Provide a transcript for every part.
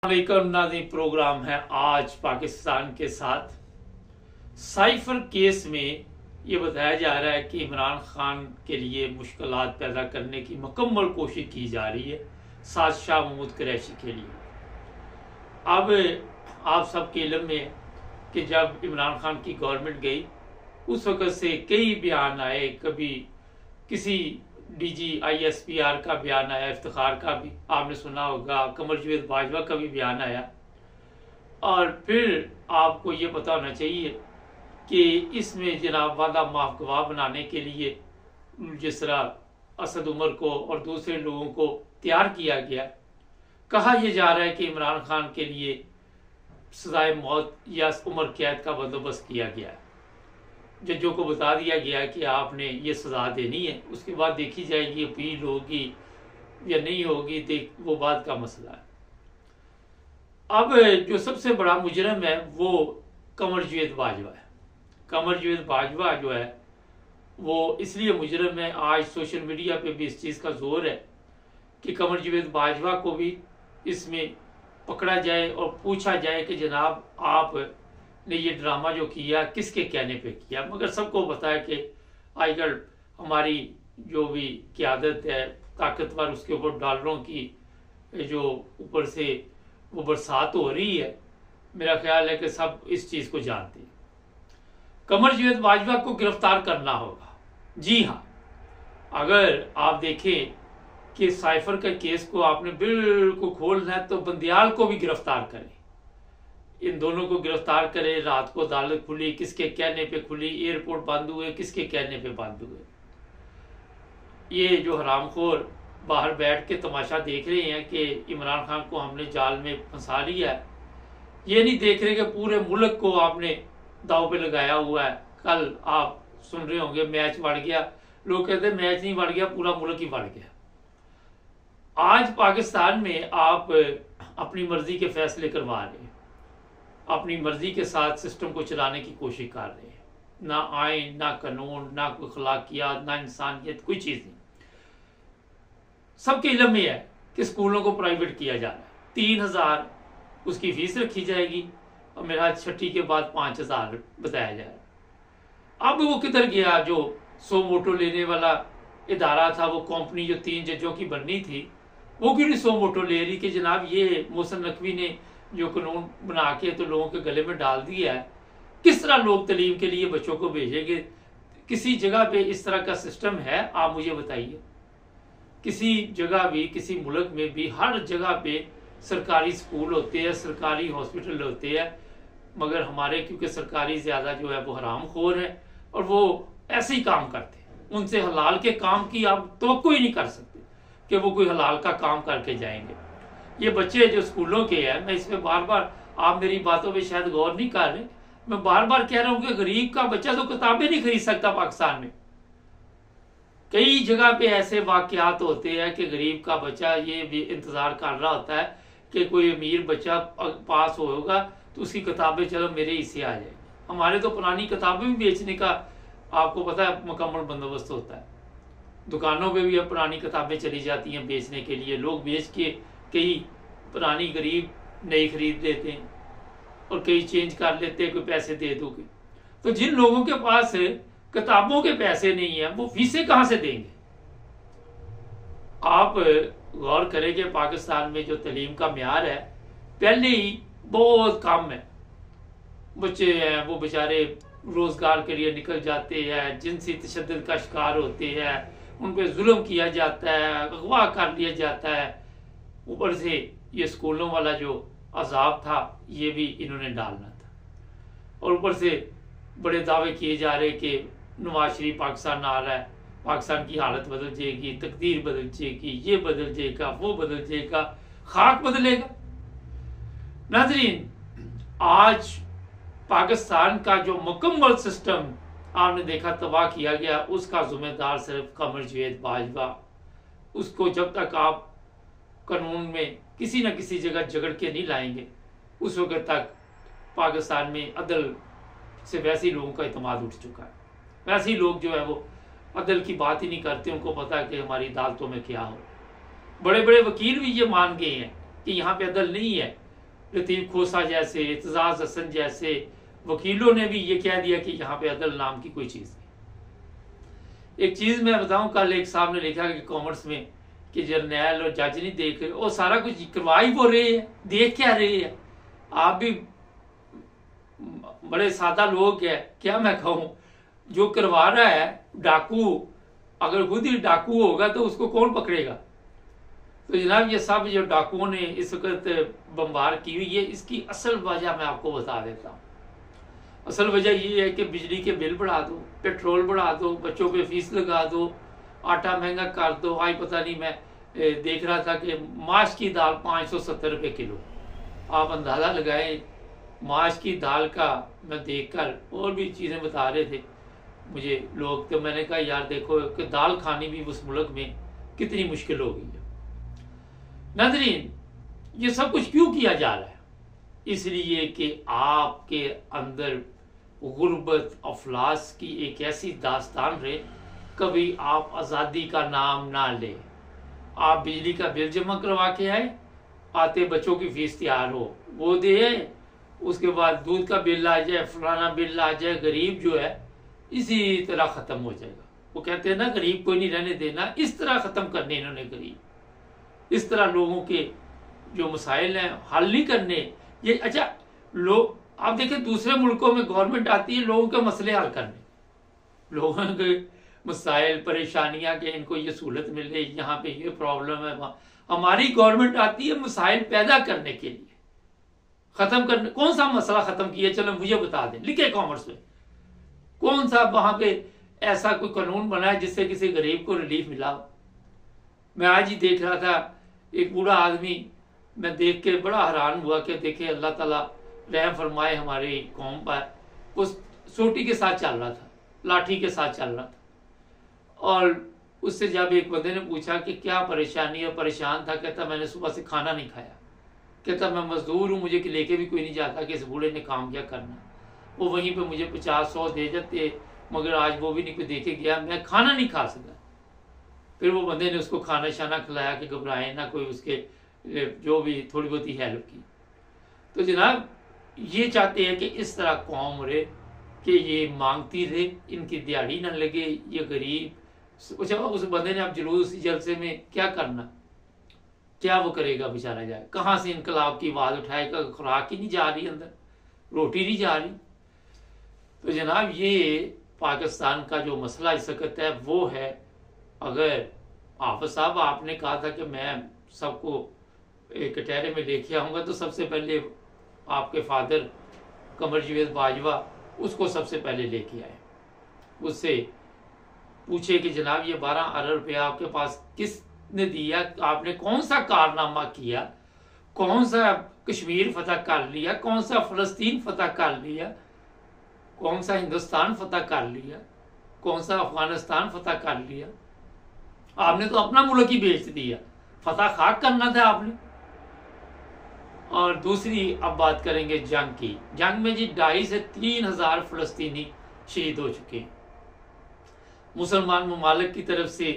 वालेकुम नाज़रीन, प्रोग्राम है आज पाकिस्तान के साथ। साइफर केस में ये बताया जा रहा है कि इमरान खान के लिए मुश्किलात पैदा करने की मुकम्मल कोशिश की जा रही है शाह महमूद कुरैशी के लिए। अब आप सबके इल्म में कि जब इमरान खान की गवर्नमेंट गई उस वक़्त से कई बयान आए, कभी किसी DGISPR का बयान आया, इफ्तिखार का भी आपने सुना होगा, कमर जावेद बाजवा का भी बयान आया। और फिर आपको ये पता होना चाहिए कि इसमें जनाब वादा माफ गवाह बनाने के लिए जिस तरह असद उमर को और दूसरे लोगों को तैयार किया गया, कहा यह जा रहा है कि इमरान खान के लिए सजाए मौत या उम्र कैद का बंदोबस्त किया गया है। जजों को बता दिया गया कि आपने ये सजा देनी है, उसके बाद देखी जाएगी अपील होगी या नहीं होगी, वो बात का मसला है। अब जो सबसे बड़ा मुजरम है वो कमर जावेद बाजवा है। कमर जावेद बाजवा जो है वो इसलिए मुजरम है, आज सोशल मीडिया पे भी इस चीज़ का जोर है कि कमर जावेद बाजवा को भी इसमें पकड़ा जाए और पूछा जाए कि जनाब आप ने ये ड्रामा जो किया किसके कहने पे किया। मगर सबको पता है कि आजकल हमारी जो भी क़यादत है ताकतवर, उसके ऊपर डॉलरों की जो ऊपर से वो बरसात हो रही है, मेरा ख्याल है कि सब इस चीज़ को जानते हैं। कमर जावेद बाजवा को गिरफ्तार करना होगा। जी हाँ, अगर आप देखें कि साइफर के केस को आपने बिल्कुल खोलना है तो बंदियाल को भी गिरफ्तार करें, इन दोनों को गिरफ्तार करें। रात को अदालत खुली, किसके कहने पे खुली, एयरपोर्ट बंद हुए, किसके कहने पे बंद हुए। ये जो हरामखोर बाहर बैठ के तमाशा देख रहे हैं कि इमरान खान को हमने जाल में फंसा लिया है, ये नहीं देख रहे कि पूरे मुल्क को आपने दाव पे लगाया हुआ है। कल आप सुन रहे होंगे मैच बढ़ गया, लोग कहते हैं मैच नहीं बढ़ गया, पूरा मुल्क ही बढ़ गया। आज पाकिस्तान में आप अपनी मर्जी के फैसले करवा रहे हैं, अपनी मर्जी के साथ सिस्टम को चलाने की कोशिश कर रहे हैं। ना आइन, ना कानून, ना कोई अखलाकियात, ना इंसानियत, कोई चीज़ नहीं। सबके इल्म में है कि स्कूलों को प्राइवेट किया जा रहा है। 3000 उसकी फीस रखी जाएगी और मेरा 6ठी के बाद 5000 बताया जा रहा है। अब वो किधर गया जो 100 वोटों लेने वाला इदारा था, वो कंपनी जो 3 जजों की बननी थी, वो क्यों नहीं 100 वोटों ले रही कि जनाब ये मोहसिन नकवी ने जो कानून बना के तो लोगों के गले में डाल दिया है। किस तरह लोग तालीम के लिए बच्चों को भेजेंगे? किसी जगह पे इस तरह का सिस्टम है? आप मुझे बताइए। किसी जगह भी, किसी मुल्क में भी हर जगह पे सरकारी स्कूल होते हैं, सरकारी हॉस्पिटल होते हैं, मगर हमारे क्योंकि सरकारी ज़्यादा जो है वो हरामखोर है और वो ऐसे ही काम करते हैं। उनसे हलाल के काम की आप तवक्को ही नहीं कर सकते कि वो कोई हलाल का काम करके जाएंगे। ये बच्चे जो स्कूलों के हैं, मैं इसमें बार बार, आप मेरी बातों पे शायद गौर नहीं कर रहे, मैं बार बार कह रहा हूं कि गरीब का बच्चा तो किताबें नहीं खरीद सकता पाकिस्तान में। कई जगह पे ऐसे वाकयात होते हैं कि गरीब का बच्चा ये भी इंतजार कर रहा होता है कि कोई अमीर बच्चा पास होगा तो उसकी किताबें चलो मेरे हिस्से आ जाए। हमारे तो पुरानी किताबें भी बेचने का आपको पता है मुकम्मल बंदोबस्त होता है। दुकानों पे भी अब पुरानी किताबें चली जाती हैं बेचने के लिए। लोग बेच के कई पुरानी गरीब नई खरीद लेते हैं और कई चेंज कर लेते हैं, कोई पैसे दे दोगे। तो जिन लोगों के पास किताबों के पैसे नहीं है वो फीसें कहां से देंगे? आप गौर करें कि पाकिस्तान में जो तालीम का म्यार है पहले ही बहुत कम है। बच्चे हैं वो बेचारे रोजगार के लिए निकल जाते हैं, जिनसी तशद्दुद का शिकार होते हैं, उन पर जुल्म किया जाता है, अगवा कर लिया जाता है। ऊपर से ये स्कूलों वाला जो अजाब था ये भी इन्होंने डालना था और ऊपर से बड़े दावे किए जा रहे कि नवाज शरीफ पाकिस्तान आ रहा है, पाकिस्तान की हालत बदल जाएगी, तकदीर बदल जाएगी, ये बदल जाएगा, वो बदल जाएगा, खाक बदलेगा। नाज़रीन, आज पाकिस्तान का जो मुकम्मल सिस्टम आपने देखा तबाह किया गया, उसका जिम्मेदार सिर्फ कमर जावेद बाजवा। उसको जब तक आप कानून में किसी न किसी जगह जगड़ के नहीं लाएंगे, उस वक्त तक पाकिस्तान में अदल से वैसे ही लोगों का इत्मीनान उठ चुका है। वैसे ही लोग जो है वो अदल की बात ही नहीं करते, उनको पता है कि हमारी अदालतों में क्या हो। बड़े बड़े वकील भी ये मान गए हैं कि यहाँ पे अदल नहीं है, लतीफ़ खोसा जैसे, एतजाज़ हसन जैसे वकीलों ने भी ये कह दिया कि यहाँ पे अदल नाम की कोई चीज़ नहीं। एक चीज़ मैं बताऊं, कल एक साहब ने लिखा कि कॉमर्स में कि जर्नैल और जज नहीं देख रहे, और सारा कुछ करवा ही वो रहे हैं, देख क्या रहे हैं। आप भी बड़े सादा लोग हैं, क्या मैं कहूँ, जो करवा रहा है डाकू, अगर खुद ही डाकू होगा तो उसको कौन पकड़ेगा। तो जनाब ये सब जो डाकुओं ने इस वक्त बमबार की हुई है, इसकी असल वजह मैं आपको बता देता हूँ। असल वजह ये है कि बिजली के बिल बढ़ा दो, पेट्रोल बढ़ा दो, बच्चों पे फीस लगा दो, आटा महंगा कर दो। आज पता नहीं, मैं देख रहा था कि माश की दाल 570 रुपये किलो। आप अंदाज़ा लगाएं माश की दाल का। मैं देखकर और भी चीज़ें बता रहे थे मुझे लोग, तो मैंने कहा यार देखो कि दाल खानी भी उस मुल्क में कितनी मुश्किल हो गई है। नाज़रीन, ये सब कुछ क्यों किया जा रहा है? इसलिए कि आपके अंदर गुर्बत अफलास की एक ऐसी दास्तान रहे, कभी आप आज़ादी का नाम ना ले। आप बिजली का बिल जमा करवा के आए, आते बच्चों की फीस तैयार हो वो दे, उसके बाद दूध का बिल आ जाए, फलाना बिल आ जाए, गरीब जो है इसी तरह ख़त्म हो जाएगा। वो कहते हैं ना, गरीब कोई नहीं रहने देना, इस तरह ख़त्म करने इन्होंने गरीब। इस तरह लोगों के जो मसाइल हैं हल नहीं करने ये। अच्छा, लोग आप देखें दूसरे मुल्कों में गवर्नमेंट आती है लोगों के मसले हल करने, लोगों के मसाइल परेशानियां के इनको ये सहूलत मिले, यहाँ पे ये प्रॉब्लम है, वहाँ। हमारी गवर्नमेंट आती है मसाइल पैदा करने के लिए, खत्म करने। कौन सा मसला खत्म किया, चलो मुझे बता दें, लिखे कॉमर्स में कौन सा वहां पे ऐसा कोई कानून बना है जिससे किसी गरीब को रिलीफ मिला। मैं आज ही देख रहा था एक बूढ़ा आदमी, मैं देख के बड़ा हैरान हुआ कि देखे अल्लाह ताला रहम फरमाए हमारी कौम पर। वो सोटी के साथ चल रहा था, लाठी के साथ चल रहा था, और उससे जब एक बंदे ने पूछा कि क्या परेशानी है, परेशान था, कहता मैंने सुबह से खाना नहीं खाया, कहता मैं मजदूर हूँ, मुझे लेके भी कोई नहीं जाता कि इस बूढ़े ने काम क्या करना। वो वहीं पे मुझे 50-100 दे जाते, मगर आज वो भी नहीं कोई देखे गया, मैं खाना नहीं खा सका। फिर वो बंदे ने उसको खाना शाना खिलाया कि घबराए ना, कोई उसके जो भी थोड़ी बहुत ही हेल्प की। तो जनाब ये चाहते हैं कि इस तरह कौम रहे कि ये मांगती रहे, इनकी दिहाड़ी ना लगे, ये गरीब। अच्छा, उस बंदे ने अब जुलूस जलसे में क्या करना, क्या वो करेगा बेचारा, जाए कहाँ से इनकलाब की आवाज़ उठाएगा, खुराक ही नहीं जा रही अंदर, रोटी नहीं जा रही। तो जनाब ये पाकिस्तान का जो मसला इस वक्त है वो है, अगर हाफिज साहब आपने कहा था कि मैं सबको एक कटहरे में लेके आऊँगा, तो सबसे पहले आपके फादर कमर जावेद बाजवा उसको सबसे पहले लेके आए, उससे पूछे कि जनाब ये 12 अरब रुपया आपके पास किसने दिया, आपने कौन सा कारनामा किया, कौन सा कश्मीर फतह कर लिया, कौन सा फ़लस्तीन फतह कर लिया, कौन सा हिंदुस्तान फतह कर लिया, कौन सा अफगानिस्तान फतह कर लिया। आपने तो अपना मुल्क ही बेच दिया, फतह खाक करना था आपने। और दूसरी अब बात करेंगे जंग की। जंग में जी 2,500 से 3,000 फ़लस्तीनी शहीद हो चुके हैं। मुसलमान ममालिक की तरफ से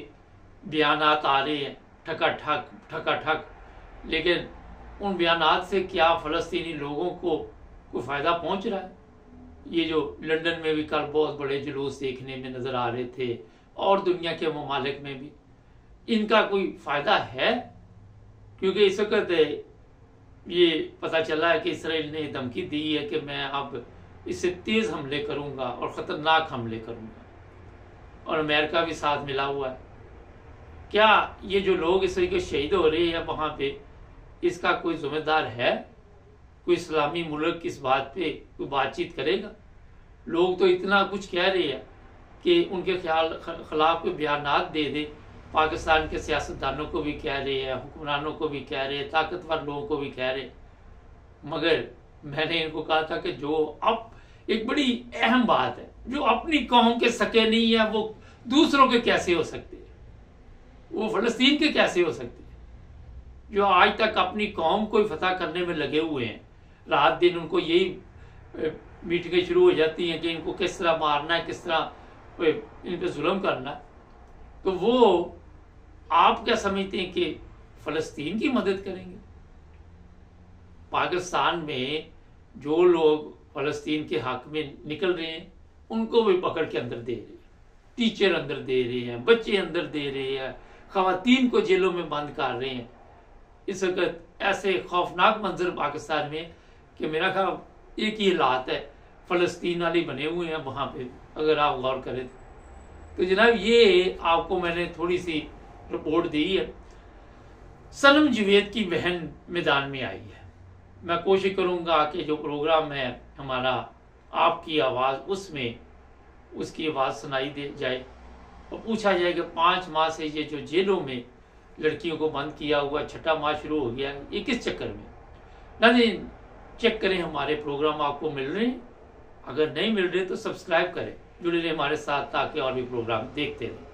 बयानात आ रहे हैं ठका-ठक, लेकिन उन बयानात से क्या फ़लस्तीनी लोगों को कोई फ़ायदा पहुंच रहा है? ये जो लंदन में भी कल बहुत बड़े जुलूस देखने में नज़र आ रहे थे, और दुनिया के ममालिक में भी, इनका कोई फ़ायदा है? क्योंकि इस वक्त ये पता चला है कि इसराइल ने धमकी दी है कि मैं अब इससे तेज़ हमले करूंगा और ख़तरनाक हमले करूंगा, और अमेरिका भी साथ मिला हुआ है। क्या ये जो लोग इस तरीके शहीद हो रहे हैं वहाँ पे, इसका कोई जिम्मेदार है? कोई इस्लामी मुल्क इस बात पे कोई बातचीत करेगा? लोग तो इतना कुछ कह रहे हैं कि उनके खिलाफ कोई बयानात दे दे। पाकिस्तान के सियासतदानों को भी कह रहे हैं, हुक्मरानों को भी कह रहे हैं, ताकतवर लोगों को भी कह रहे हैं। मगर मैंने इनको कहा था कि जो अब एक बड़ी अहम बात है, जो अपनी कौम के सके नहीं है वो दूसरों के कैसे हो सकते हैं, वो फ़लस्तीन के कैसे हो सकते हैं, जो आज तक अपनी कौम को फतह करने में लगे हुए हैं। रात दिन उनको यही मीटिंगें शुरू हो जाती हैं कि इनको किस तरह मारना है, किस तरह इन पर जुल्म करना है। तो वो आप क्या समझते हैं कि फ़लस्तीन की मदद करेंगे? पाकिस्तान में जो लोग फ़लस्तीन के हक में निकल रहे हैं उनको भी पकड़ के अंदर दे रहे हैं, टीचर अंदर दे रहे हैं, बच्चे अंदर दे रहे हैं, खवातीन को जेलों में बंद कर रहे हैं। इस वक्त ऐसे खौफनाक मंजर पाकिस्तान में कि मेरा ख्याल एक ही हालात है, फ़लस्तीन वाले बने हुए हैं वहाँ पे, अगर आप गौर करें तो जनाब ये आपको मैंने थोड़ी सी रिपोर्ट दी है। सनम जवेद की बहन मैदान में आई है। मैं कोशिश करूँगा कि जो प्रोग्राम है हमारा आपकी आवाज़, उसमें उसकी आवाज़ सुनाई दे जाए और पूछा जाए कि 5 माह से ये जो जेलों में लड़कियों को बंद किया हुआ, 6ठा माह शुरू हो गया, ये किस चक्कर में। नाज़रीन चेक करें हमारे प्रोग्राम आपको मिल रहे हैं, अगर नहीं मिल रहे तो सब्सक्राइब करें, जुड़े रहे हमारे साथ ताकि और भी प्रोग्राम देखते रहें।